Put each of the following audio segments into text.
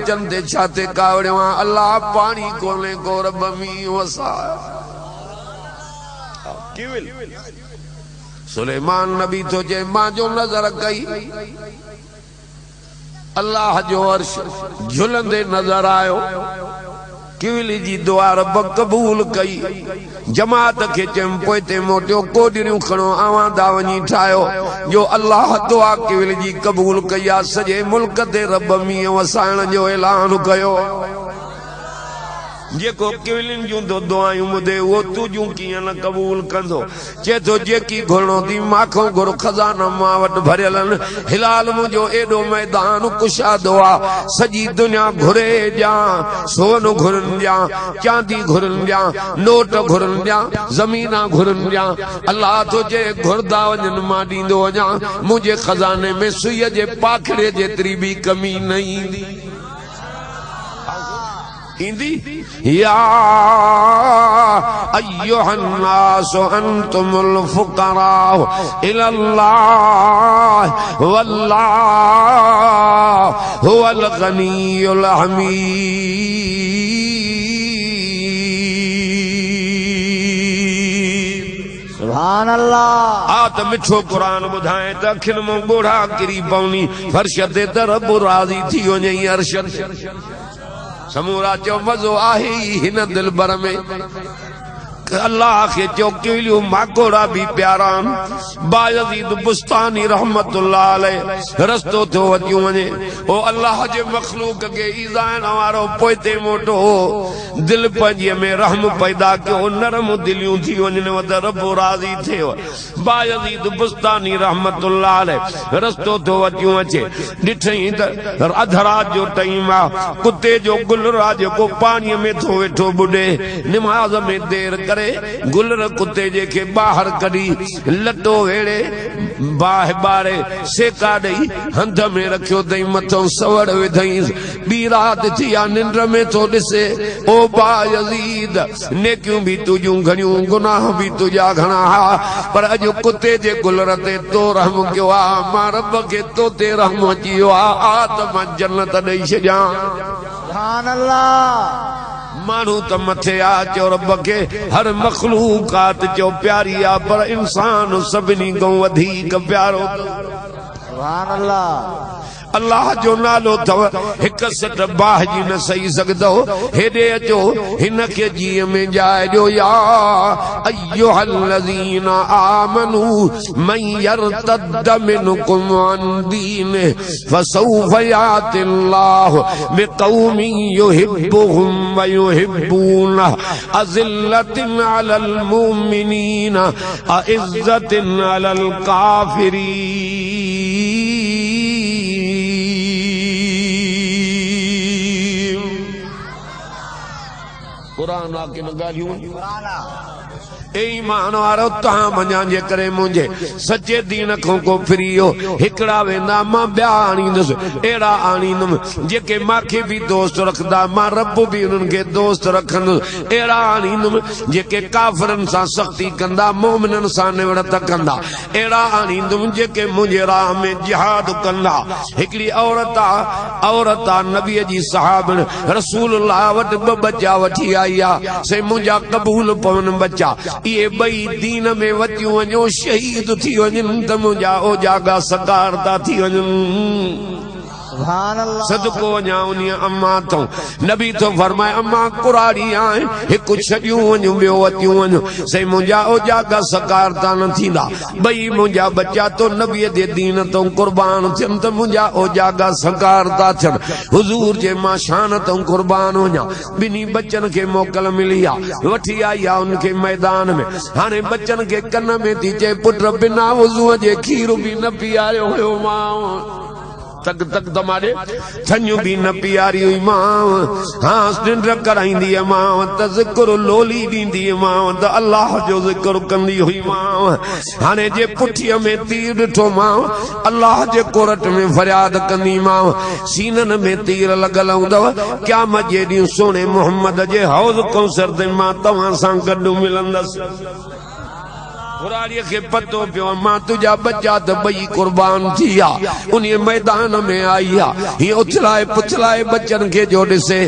बच्चन ते छाते कावड़िया अल्लाह पानी कोने को रब मी वसा सुलेमान नबी तो जे मां जो नजर कई अल्लाह जो अर्श झुलंदे नजर आयो किवली जी दुआ रब कबूल कई जमात के चम पोते मोटियो कोडिरियूं खणो आवांदा वनी ठायो जो अल्लाह दुआ किवली जी कबूल कया सजे मुल्क ते रब मी वसाइण जो ऐलान कयो जेको किवलिन जूं दुआयूं मुदे वो तुजूं कियां न कबूल कंदो चे तो जेकी घुरणो दी माखो घुर खजाना मां वट भरियलन हिलाल मुजो एडो मैदान कुशादो आ सजी दुनिया घुरे जा सोन घुरन जा चांदी घुरन जा नोट घुरन जा जमीना घुरन जा अल्लाह तो जे घुरदा वजन मां दींदो वजा मुझे खजाने में सुई जे पाखड़े जेतरी भी कमी नहीं दी इंदी या अय्युहन नास अंतुमुल फुकरा इलल्लाह वल्लाह हुवल गनियुल हमीद सुभान अल्लाह आत मिठो कुरान बुधाए त अखिन मो गोढ़ा किरी पवनी फर्श ते तरब राजी थी वञे अरशद समूरा चो मज़ो आहे हिन दिल भर में अल्लाह के चौकिलियो माकोड़ा भी प्यारान बायजीद बुस्तानी रहमतुल्लाह अलैह रस्तो तो वतियो वने ओ अल्लाह जे मखलूक के ईज़ान वारो पोते मोटो दिल पंजे में रहम पैदा क्यों नरम दिलियों थी वने वद रब राजी थियो बायजीद बुस्तानी रहमतुल्लाह अलैह रस्तो तो वतियो अचे डिठई त अधरात जो टाइम आ कुत्ते जो गुलराज को पानी में थो वेठो बुडे नमाज में देर गुलर कुत्ते जेके बाहर कड़ी लटो वेड़े बाह बारे सेका दई हंध में रखियो दई मथो सवड़ विधई बी रात थी आ निंद्र में तो दिसे ओ बायजीद नेकियूं भी तुजूं घणियूं गुनाह भी तुजा घणा पर अज कुत्ते जे गुलर ते तो रहम कयो आ मां रब के तो ते रहम अचियो आ आत्मा जन्नत ॾेई छॾियां सुभान अल्लाह मानू त मथे आ चो रब के हर मखलूकात चो प्यारी आ पर इंसान सभिनी को वधीक प्यारो सुभान अल्लाह अल्लाह जो नालो थव हिक सट बाह जी न सही सकदो हेडे अचो हिन के जी में जाए जो या अय्युहल्लज़ीना आमनू मन यरतद मिनकुम अन दीने फसौफ यातिल्लाहु बिक़ौमिन युहिब्बुहुम व युहिब्बूनह अज़िल्लतिन अलल मुमिनीना अइज़्ज़तिन अलल काफिरीन कुरान आके न गालियूं ईमान वारो तहां मञा जे करे मुझे सच्चे दीन को फिरियो हिकड़ा वेंदा मां ॿिया आणींदुसि अहिड़ा आणींदुमि जेके मांखे भी दोस्त रखदा मां रब भी उन्हनि खे दोस्त रखंदुसि अहिड़ा आणींदुमि जेके काफ़िरनि सां सख़्ती कंदा मोमिननि सां निवड़त कंदा अहिड़ा आणींदुमि जेके मुंहिंजे राह में जिहाद कंदा हिकिड़ी औरत आ नबीअ जी साहबिन रसूलुल्लाह वटि ॿ बच्चा वठी आई आ से मुंहिंजा क़बूल पवन बच्चा ये बई दीन में वतियूं वञो शहीद थी वञनि त मुंहिंजा ओजागा सकारता थी वञनि सदको वञा उन अम्मा तो नबी तो फरमाए अम्मा कुराड़ी आए हिकु छॾियूं वञूं ॿियो वतियूं वञूं से मुंहिंजा ओजागा सकारता न थींदा बई मुंहिंजा बच्चा तो नबीअ जे दीन तो कुर्बान थियनि त मुंहिंजा ओजागा सकारता थियनि हुजूर जे मां शान तो कुर्बान वञा ॿिन्ही बच्चन खे मोकल मिली आ वठी आई आ उनखे मैदान में हाणे बच्चन खे कन में थी चए पुट बिना वुज़ूअ जे खीर भी न पीआरियो हुयो मां तक तक तमारे थन्यू भी न पियारी हुई मां हाँ निंड कराईंदी मां त ज़िक्र लोली दींदी मां त अल्लाह जो ज़िक्र कंदी हुई मां हाणे जे पुठीअ में तीर ॾिठो मां अल्लाह जे कोरट में फरियाद कंदी मां सीनन में तीर लॻल हूंदव क़यामत जे ॾींहुं सोने मोहम्मद जे हौज़ कौसर ते मां तव्हां सां गॾु मिलंदसि घुराड़ीअ खे पतो पियो मां तुंहिंजा बच्चा त ॿई कुर्बान थी विया उन मैदान में आई आहे हीअं उछलाए पुछलाए बच्चनि खे जो ॾिसे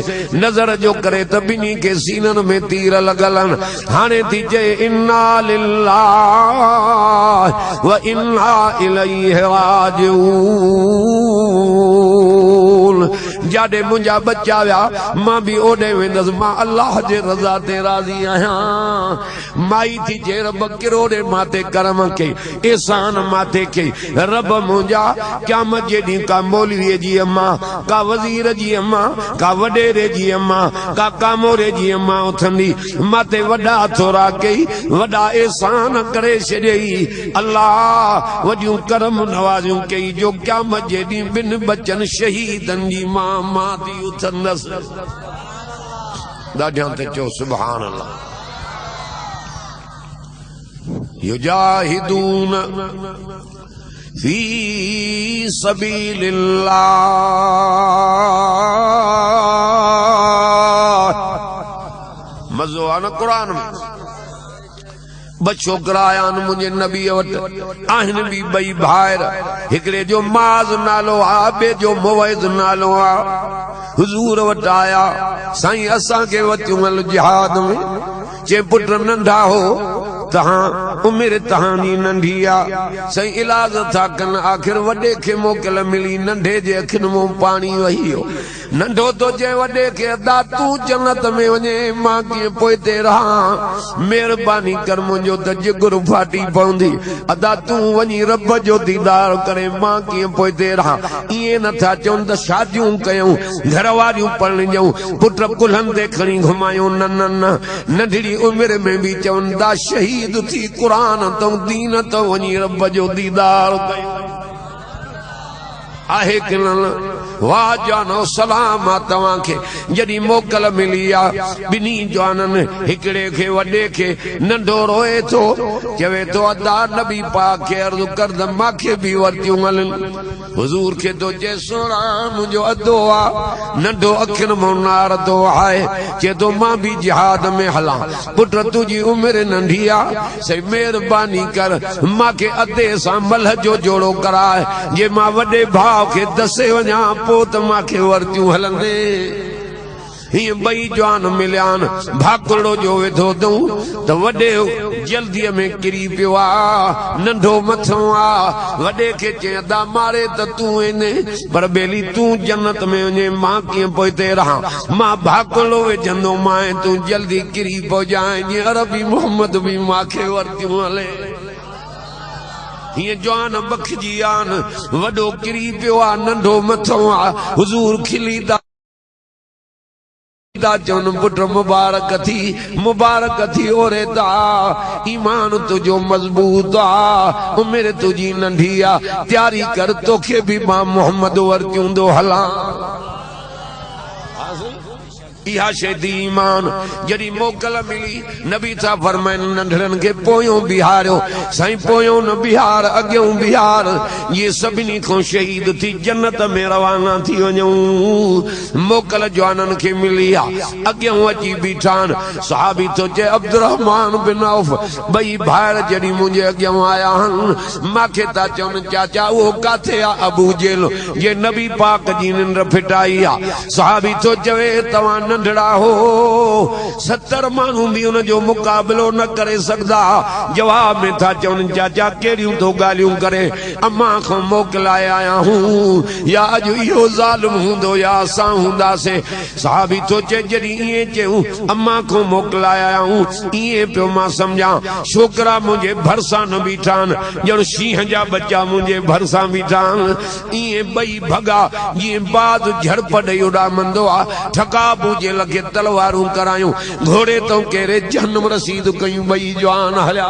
नज़र जो करे त ॿिन्ही खे सीननि में तीर लॻल आहिनि हाणे थी चए इन्ना लिल्लाह व इन्ना इलैहि राजिऊन जाॾे मुंहिंजा बच्चा विया मां बि ओॾे वेंदुसि मां अल्लाह जे रज़ा ते राज़ी आहियां माई थी चए रब किरोड़े माते करम कई एहसान माते कई रब मुंहिंजा क़यामत जे ॾींहुं का मौलवीअ जी अम्मा का वज़ीर जी अम्मा का वॾेरे जी अम्मा का कामोरे जी अम्मा उथंदी माते वॾा थोरा कई वॾा एहसान करे छॾियई अल्लाह वॾियूं करम नवाज़ियूं कई जो क़यामत जे ॾींहुं ॿिनि बचनि शहीदनि जी मां थी उथंदसि ॾाढियां ते चओ सुभान अल्लाह युजाहिदून फी सबीलिल्लाह मज़ो आहे न क़ुरान में ब छोकरा आया आहिनि मुंहिंजे नबीअ वटि आहिनि बि ॿई भाइर हिकिड़े जो माज़ नालो आहे ॿिए जो मुवैज़ नालो आहे हुज़ूर वटि आया साईं असांखे वतियूं हल जिहाद में चए पुट नंढा हो तहां उमिरि तहांजी नंढी आहे साईं इलाज था कनि आख़िर वॾे खे मोकल मिली नंढे जे अखियुनि मां पाणी वही वियो नंढो तो चए वॾे खे अदा तूं जन्नत में वञे मां कीअं पोइते रहां महिरबानी कर मुंहिंजो त जिगर फाटी पवंदी अदा तूं वञी रब जो दीदार करे मां कीअं पोइते रहां ईअं नथा चवनि त शादियूं कयूं घर वारियूं परिणिजऊं पुट कुल्हनि ते खणी घुमायूं न न न नंढड़ी उमिरि में बि चवनि था शहीद थी क़ुरान तो दीन तो वञी रब जो दीदार कयूं आहे कि न वाह जानो सलाम आ तव्हांखे जॾहिं मोकल मिली आहे ॿिन्ही जवाननि हिकिड़े खे वॾे खे नंढो रोए थो चवे थो अदा नबी पाक खे अर्ज़ु कर त मूंखे बि वरितियूं हलनि हुज़ूर खे थो चए सोणा मुंहिंजो अधो आहे नंढो अखियुनि मां नारदो आहे चए थो मां बि जिहाद में हलां पुट तुंहिंजी उमिरि नंढी आहे सही महिरबानी कर मूंखे अधे सां मल्ह जो जोड़ो कराए जे मां वॾे भाउ खे दसे वञा पोइ त मूंखे वरितियूं हलंदे हीअं ॿई जवान मिलिया आहिनि भाकुड़ो जो वेठो अथऊं त वॾे जल्दीअ में किरी पियो आहे नंढो मथो आहे वॾे खे चए अदा मारे त तूं वञे पर बेली तूं जन्नत में वञे मां कीअं पोइते रहां मां भाकुड़ो विझंदो मां तूं जल्दी किरी पहुचाए जीअं अरबी मोहम्मद बि मूंखे वरितियूं हले हीअं जवान बखजी आहिनि वॾो किरी पियो आहे नंढो मथो आहे हुज़ूर खिली चवनि पुट मुबारक थी ओरे ता ईमान तुंहिंजो मज़बूत आहे उमिरि तुंहिंजी नंढी आहे तयारी कर तोखे बि मां मोहम्मद वरितियूं थो हलां इहा शइ ईमान जॾहिं मोकल मिली नबी था फरमाइनि नंढड़नि खे पोयों बिहारियो साईं पोयों न बिहार अॻियों बिहार ये सभिनी खां शहीद थी जन्नत में रवाना थी वञूं मोकल जवाननि खे मिली आहे अॻियों अची बीठा आहिनि सहाबी थो चए अब्दुर्रहमान बिन औफ ॿई भाइर जॾहिं मुंहिंजे अॻियां आया आहिनि मूंखे था चवनि चाचा उहो किथे आहे अबू जेल जे नबी पाक जी निंड फिटाई आहे सहाबी थो चवे तव्हां नंढड़ा हो 70 माण्हू भी उनजो मुकाबलो न करे सघंदा जवाब में था चवनि चाचा कहिड़ियूं तो ॻाल्हियूं करे अम्मा खां मोकिलाए आया हूं या अॼु इहो ज़ालिम हूंदो या असां हूंदासीं साहबी थो चए जॾहिं ईअं चयूं अम्मा खां मोकिलाए आया हूं ईअं पियो मां सम्झां छोकिरा मुंहिंजे भरिसां न बीठा आहिनि ॼण शींहं जा बच्चा मुंहिंजे भरिसां बीठा आहिनि ईअं ॿई भॻा जीअं बाज़ झड़प ॾेई उॾामंदो आहे ठकाबू जे लॻे तलवारूं करायूं घोड़े तो कहिड़े जहन्नम रसीद कयूं ॿई जवान हलिया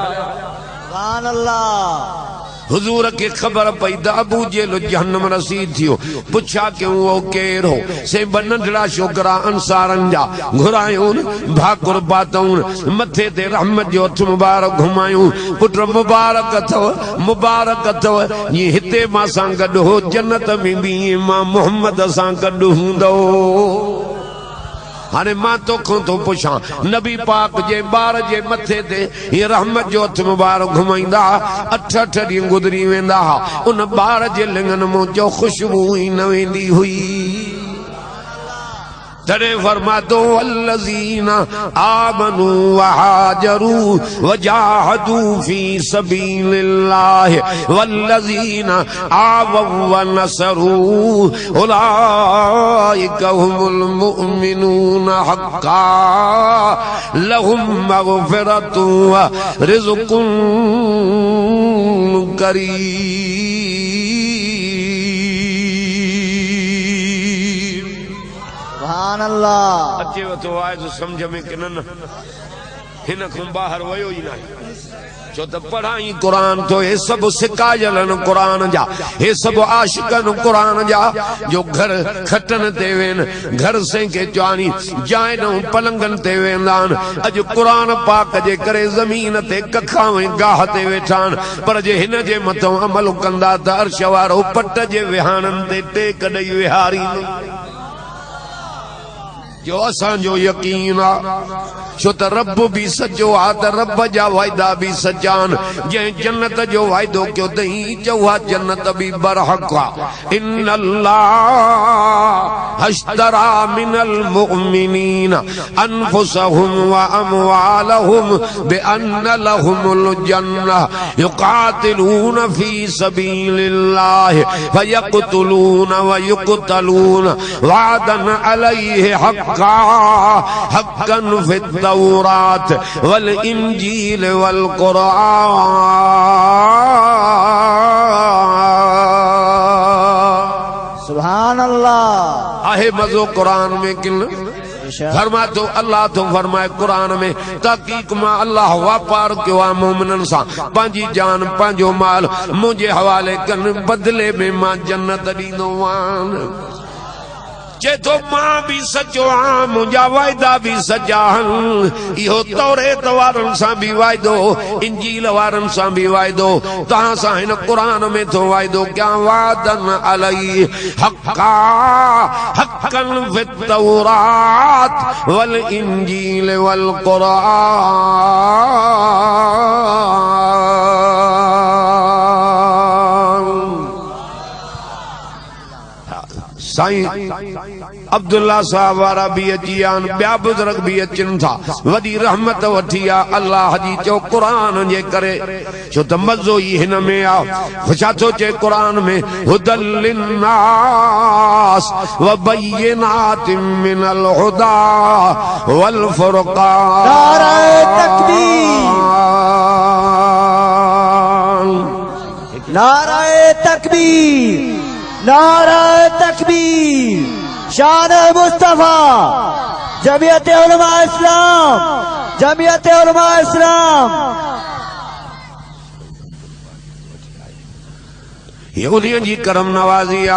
सुभान अल्लाह हुजूर के खबर पई त अबू जेल जहन्नम रसीद थियो पुछा क्यों वो केर हो से नंढड़ा छोकरा अंसारन जा घुरायूं भाकुर पातऊं मथे ते रहमत जो हथ मुबारक घुमायूं पुट मुबारक अथव ये हिते मां सां गॾु हो जन्नत में भी मां मोहम्मद सां गॾु हूंदो हाने मां तोखों तो पुछां नबी पाक जे बार जे मथे ते ये रहमत जो हथ मुबारक घुमाइंदा 8 ॾींहं गुज़री वेंदा उन बार जे लिंगन मो जो खुशबू ही न वेंदी हुई तड़े फरमातो वल्लज़ीना आमनू वहाजरू वजाहदू फी सबीलिल्लाह वल्लज़ीना आवव वनसरू उलाइका हुमुल मुमिनूना हक्का लहुम मग़फ़िरतु व रिज़्क़ुन करीम सुभान अल्लाह अचे तो आए तो समझ में कि न हिन खां बाहर वयो ही ना छो त पढ़ाई कुरान तो ये सब सिकायलन कुरान जा ये सब आशिकन कुरान जा जो घर खटन ते वेन घर से के चानी जाए न पलंगन ते वेंदान अज कुरान पाक जे करे जमीन ते कखावे गाह ते वेठान पर जे हिन जे मथों अमल कंदा त अर्श वारो पट जे विहानन ते टेक ॾेई विहारी जो असांजो यकीन आ छो त रब भी सजो आ त रब जा वायदा भी सजान जे जन्नत जो वायदो कयो तई चौहा जन्नत भी बरहक आ इन्नल्लाह अश्तरा मिनल मुमिनीन अनफुसहुम व अमवालहुम बिअन्न लहुमुल जन्नह युकातिलून फी सबीलिल्लाह फयक़तुलून व युक़तलून वादन अलैहि हक्का हक्कन फित तौरात वल इंजील वल कुरान सुभान अल्लाह आहे मज़ो कुरान में किन फरमा तो अल्लाह तो फरमाए कुरान में तहकीक मां अल्लाह वापार कयो आ मोमिनन सां पंहिंजी जान पंहिंजो माल मुंहिंजे हवाले कन बदले में मां जन्नत ॾींदो आहियां जे तो मां भी सचो आ मुंहिंजा वायदा भी सचा इहो तौरेत वारनि सां भी वायदो इंजील वारनि सां भी वायदो तहां सां हिन कुरान में तो वायदो क्या वादन अलई हक्का हक्कन फित तौरात वल इंजील वल कुरान साईं अब्दुल्ला साहब वारा भी अची आन ॿिया बुज़ुर्ग भी अचनि था वॾी रहमत वठी आ अल्लाह जी चो कुरान जे करे छो त मज़ो ई हिन में आ छा थो चए कुरान में हुदल लिन्नास व बय्यिनातिन मिनल हुदा वल फुरक़ान नारे तकबीर नारे तकबीर नारे तकबीर शान मुस्तफा जमीयत उलमा इस्लाम जमीयत उलमा इस्लाम ये उन्हीं जी करम नवाजी आ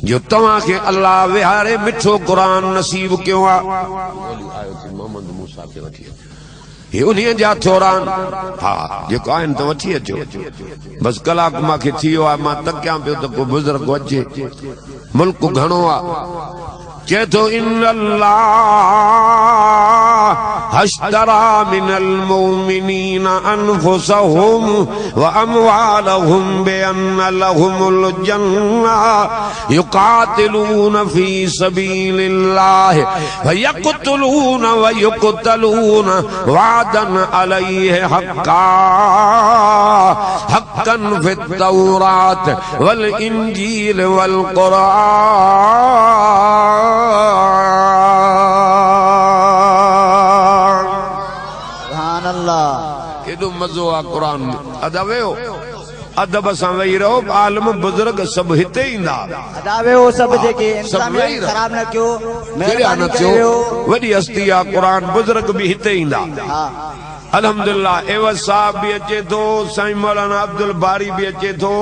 जो तव्हां के अल्लाह विहारे मिठो कुरान नसीब कयो आ मोहम्मद मूसा के वठी ये उन्हीं जा थोरान हाँ जेको आहिनि त वठी अचो बस कलाक मूंखे थी वियो आहे मां तकियां पियो त को बुज़ुर्ग अचे मुल्क घणो आहे चए थो इन्नल्लाह अश्तरा मिनल मुमिनीन अनफुसहुम व अमवालहुम बिअन्न लहुमुल जन्नह युकातिलून फी सबीलिल्लाह फयक़तुलून व युक़तलून वादन अलैहि हक्का हक्कन फित तौरात वल इंजील वल कुरान सुभान अल्लाह केॾो मज़ो आहे कुरान में अदब वियो अदब सां वेही रहो आलम बुज़ुर्ग सभु हिते ईंदा अदा वियो सभु जेके इंतज़ामिया ख़राब न कयो न थियो वॾी हस्ती आहे कुरान बुज़ुर्ग भी हिते ईंदा अल्हम्दुलिल्लाह एवज़ साहब भी अचे थो साईं मौलाना अब्दुल बारी भी अचे थो